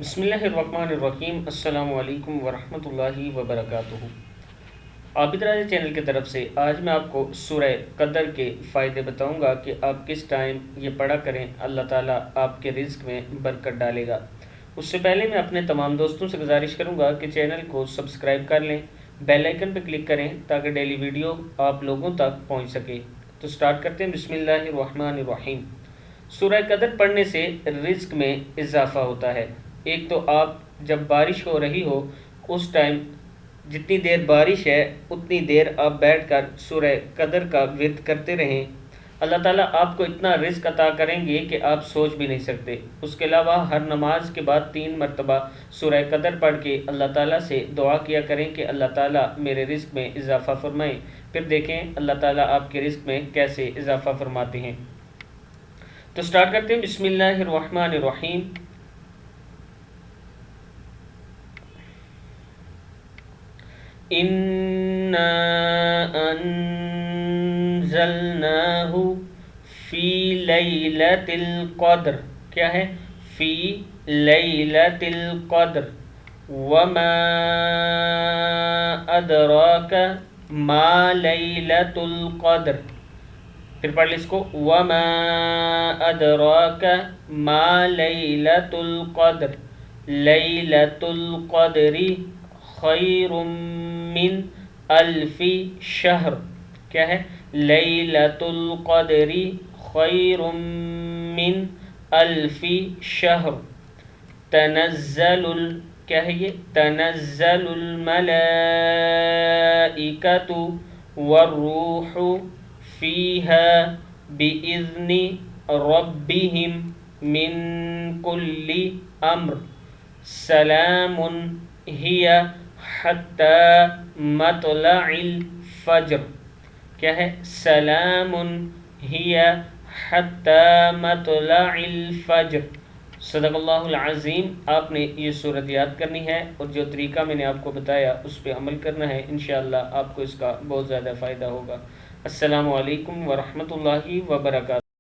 بسم اللہ الرحمن الرحیم۔ السلام علیکم ورحمۃ اللہ وبرکاتہ۔ عابد راج چینل کی طرف سے آج میں آپ کو سورہ قدر کے فائدے بتاؤں گا کہ آپ کس ٹائم یہ پڑھا کریں، اللہ تعالیٰ آپ کے رزق میں برکت ڈالے گا۔ اس سے پہلے میں اپنے تمام دوستوں سے گزارش کروں گا کہ چینل کو سبسکرائب کر لیں، بیل آئیکن پہ کلک کریں تاکہ ڈیلی ویڈیو آپ لوگوں تک پہنچ سکے۔ تو سٹارٹ کرتے ہیں۔ بسم اللہ الرحمن الرحیم۔ سورہ قدر پڑھنے سے رزق میں اضافہ ہوتا ہے۔ ایک تو آپ جب بارش ہو رہی ہو اس ٹائم جتنی دیر بارش ہے اتنی دیر آپ بیٹھ کر سورہ قدر کا ورد کرتے رہیں، اللہ تعالیٰ آپ کو اتنا رزق عطا کریں گے کہ آپ سوچ بھی نہیں سکتے۔ اس کے علاوہ ہر نماز کے بعد 3 مرتبہ سورہ قدر پڑھ کے اللہ تعالیٰ سے دعا کیا کریں کہ اللہ تعالیٰ میرے رزق میں اضافہ فرمائیں، پھر دیکھیں اللہ تعالیٰ آپ کے رزق میں کیسے اضافہ فرماتے ہیں۔ تو سٹارٹ کرتے ہیں۔ بسم اللہ الرحمن الرحیم۔ اِنَّا أَنزَلْنَاهُ فِي لَيْلَةِ الْقَدْرِ، کیا ہے؟ فی لیلۃ القدر۔ وما ادراک ما لیلۃ القدر، پھر پڑھ لیں اس کو، وما ادراک ما لیلۃ القدر، لیلۃ القدر خیر من الف شہر، کیا ہے؟ لیلۃ القدر خیر من الف شہر۔ تنزل کیا ہے یہ؟ تنزل الملائکۃ والروح فیہا بإذن ربہم من کل امر، سلام ہی حتی مطلع الفجر، کیا ہے؟ سلام ہی حتی مطلع الفجر۔ صدق اللہ العظیم۔ آپ نے یہ سورت یاد کرنی ہے اور جو طریقہ میں نے آپ کو بتایا اس پہ عمل کرنا ہے، انشاءاللہ آپ کو اس کا بہت زیادہ فائدہ ہوگا۔ السلام علیکم ورحمۃ اللہ وبرکاتہ۔